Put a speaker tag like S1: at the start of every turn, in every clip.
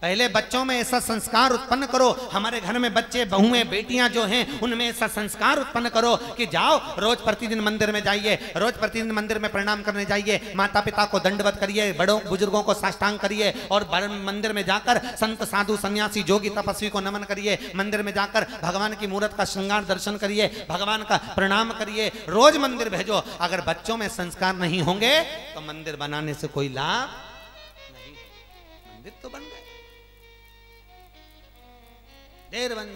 S1: पहले बच्चों में ऐसा संस्कार उत्पन्न करो। हमारे घर में बच्चे, बहुएं, बेटियां जो हैं, उनमें ऐसा संस्कार उत्पन्न करो कि जाओ रोज प्रतिदिन मंदिर में जाइए, रोज प्रतिदिन मंदिर में प्रणाम करने जाइए, माता पिता को दंडवत करिए, बड़ों बुजुर्गों को साष्टांग करिए, और मंदिर में जाकर संत साधु सन्यासी जोगी तपस्वी को नमन करिए, मंदिर में जाकर भगवान की मूर्त का श्रृंगार दर्शन करिए, भगवान का प्रणाम करिए, रोज मंदिर भेजो। अगर बच्चों में संस्कार नहीं होंगे तो मंदिर बनाने से कोई लाभ नहीं। मंदिर तो बन गए, देर बन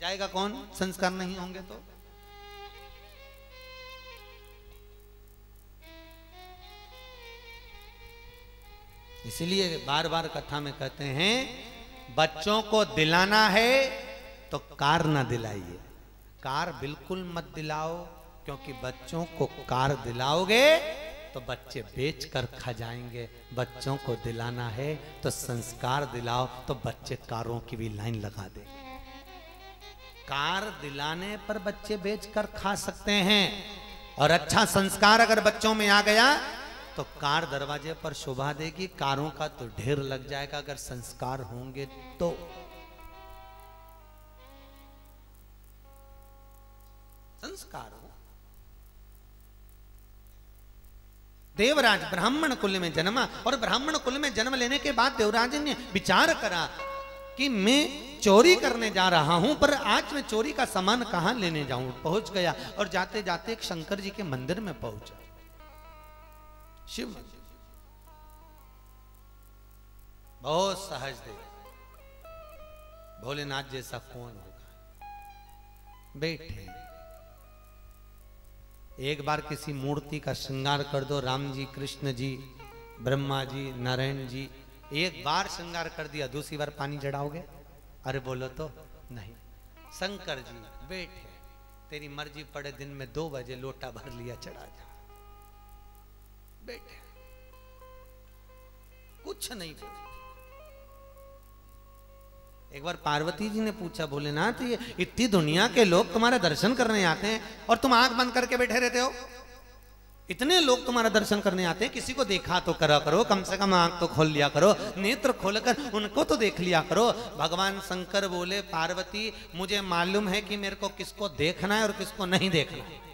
S1: जाएगा कौन? संस्कार नहीं होंगे तो। इसलिए बार बार कथा में कहते हैं बच्चों को दिलाना है तो कार ना दिलाइए। कार बिल्कुल मत दिलाओ, क्योंकि बच्चों को कार दिलाओगे तो बच्चे बेच कर खा जाएंगे। बच्चों को दिलाना है तो संस्कार दिलाओ, तो बच्चे कारों की भी लाइन लगा देंगे। कार दिलाने पर बच्चे बेच कर खा सकते हैं, और अच्छा संस्कार अगर बच्चों में आ गया तो कार दरवाजे पर शोभा देगी। कारों का तो ढेर लग जाएगा अगर संस्कार होंगे तो। संस्कार हो। देवराज ब्राह्मण कुल में जन्मा, और ब्राह्मण कुल में जन्म लेने के बाद देवराज ने विचार करा कि मैं चोरी करने जा रहा हूं, पर आज मैं चोरी का सामान कहां लेने जाऊं। पहुंच गया और जाते जाते एक शंकर जी के मंदिर में पहुंचा, शिव मंदिर। बहुत सहज देव, भोलेनाथ जैसा कौन होगा। बैठे, एक बार किसी मूर्ति का श्रृंगार कर दो, राम जी, कृष्ण जी, ब्रह्मा जी, नारायण जी, एक बार श्रृंगार कर दिया, दूसरी बार पानी चढ़ाओगे? अरे बोलो तो नहीं। शंकर जी बैठे, तेरी मर्जी पड़े दिन में 2 बजे लोटा भर लिया, चढ़ा जा। बैठे, कुछ नहीं बोले। एक बार पार्वती जी ने पूछा, भोलेनाथ ये इतनी दुनिया के लोग तुम्हारे दर्शन करने आते हैं और तुम आंख बंद करके बैठे रहते हो? इतने लोग तुम्हारा दर्शन करने आते हैं, किसी को देखा तो करा करो, कम से कम आंख तो खोल लिया करो, नेत्र खोलकर उनको तो देख लिया करो। भगवान शंकर बोले, पार्वती मुझे मालूम है कि मेरे को किसको देखना है और किसको नहीं देखना है।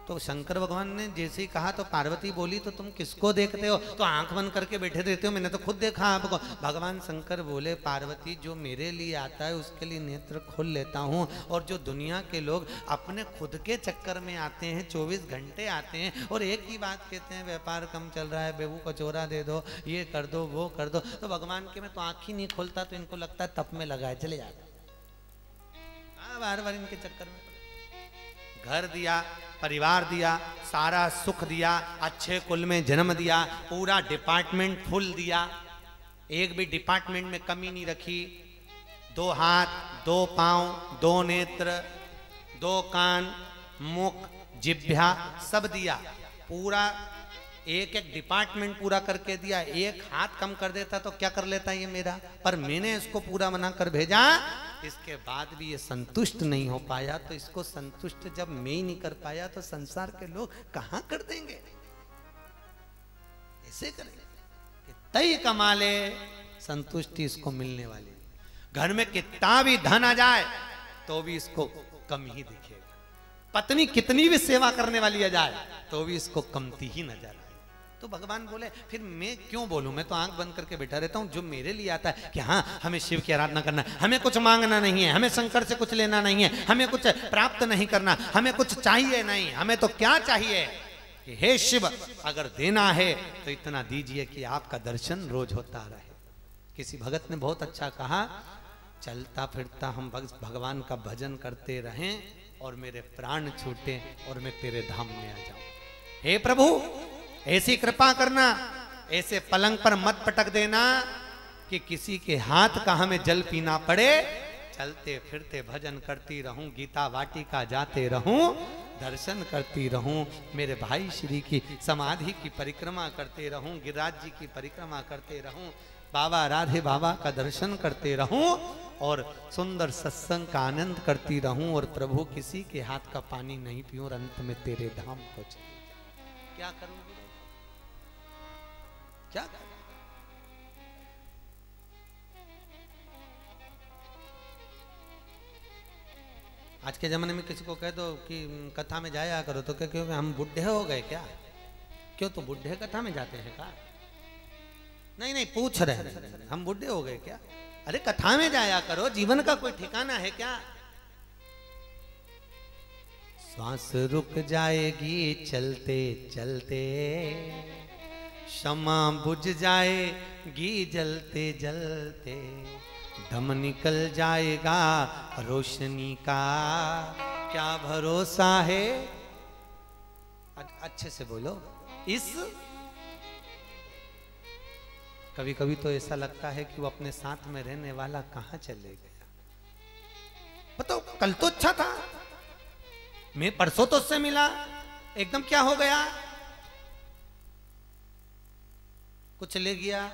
S1: तो शंकर भगवान ने जैसे ही कहा तो पार्वती बोली, तो तुम किसको देखते हो? तो आंख बंद करके बैठे रहते हो, मैंने तो खुद देखा आपको। भगवान शंकर बोले, पार्वती जो मेरे लिए आता है उसके लिए नेत्र खोल लेता हूँ, और जो दुनिया के लोग अपने खुद के चक्कर में आते हैं, 24 घंटे आते हैं और एक ही बात कहते हैं, व्यापार कम चल रहा है, बेबू कचौरा दे दो, ये कर दो, वो कर दो, तो भगवान के मैं तो आँख ही नहीं खोलता, तो इनको लगता है तप में लगाए चले जाता। बार बार इनके चक्कर में घर दिया, परिवार दिया, सारा सुख दिया, अच्छे कुल में जन्म दिया, पूरा डिपार्टमेंट फुल दिया, एक भी डिपार्टमेंट में कमी नहीं रखी। 2 हाथ, 2 पांव, 2 नेत्र, 2 कान, मुख, जिह्वा सब दिया, पूरा एक एक डिपार्टमेंट पूरा करके दिया। एक हाथ कम कर देता तो क्या कर लेता ये मेरा, पर मैंने इसको पूरा बना कर भेजा। इसके बाद भी ये संतुष्ट नहीं हो पाया, तो इसको संतुष्ट जब मैं ही नहीं कर पाया तो संसार के लोग कहां कर देंगे? ऐसे करेंगे कि तय कमा ले, संतुष्टि इसको मिलने वाली। घर में कितना भी धन आ जाए तो भी इसको कम ही दिखेगा। पत्नी कितनी भी सेवा करने वाली आ जाए तो भी इसको कमती ही नजर आए। तो भगवान बोले, फिर मैं क्यों बोलूं? मैं तो आंख बंद करके बैठा रहता हूं। जो मेरे लिए आता है कि हाँ हमें शिव की आराधना करना है, हमें कुछ मांगना नहीं है, हमें शंकर से कुछ लेना नहीं है, हमें कुछ प्राप्त नहीं करना, हमें कुछ चाहिए नहीं, हमें तो क्या चाहिए कि हे शिव अगर देना है तो इतना दीजिए कि आपका दर्शन रोज होता रहे। किसी भगत ने बहुत अच्छा कहा, चलता फिरता हम भगवान का भजन करते रहें और मेरे प्राण छूटे और मैं तेरे धाम में आ जाऊं। हे प्रभु ऐसी कृपा करना, ऐसे पलंग पर मत पटक देना कि किसी के हाथ का हमें जल पीना पड़े। चलते फिरते भजन करती रहूं, गीता वाटिका जाते रहूं, दर्शन करती रहूं, मेरे भाई श्री की समाधि की परिक्रमा करते रहूं, गिरिराज जी की परिक्रमा करते रहूं, बाबा राधे बाबा का दर्शन करते रहूं और सुंदर सत्संग का आनंद करती रहूं, और प्रभु किसी के हाथ का पानी नहीं पीऊं और अंत में तेरे धाम को चली जाऊं। क्या करूं? क्या करूं? आज के ज़माने में किसी को कह दो कि कथा में जाया करो तो क्या, क्योंकि हम बुढ़े हो गए क्या? क्यों, तो बुढ़े कथा में जाते हैं क्या? नहीं नहीं, पूछ रहे हैं हम बुढ़े हो गए क्या? अरे कथा में जाया करो, जीवन का कोई ठिकाना है क्या? श्वास रुक जाएगी चलते चलते, शमा बुझ जाएगी जलते जलते, दम निकल जाएगा रोशनी का, क्या भरोसा है। अच्छे से बोलो। इस कभी कभी तो ऐसा लगता है कि वो अपने साथ में रहने वाला कहां चले गया। बताओ, कल तो अच्छा था, मैं परसों तो उससे मिला, एकदम क्या हो गया? कुछ ले गया?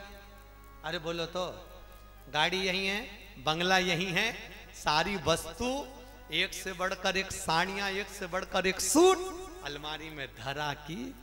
S1: अरे बोलो तो। गाड़ी यही है, बंगला यही है, सारी वस्तु एक से बढ़कर एक, साड़ियां एक से बढ़कर एक, सूट अलमारी में धरा की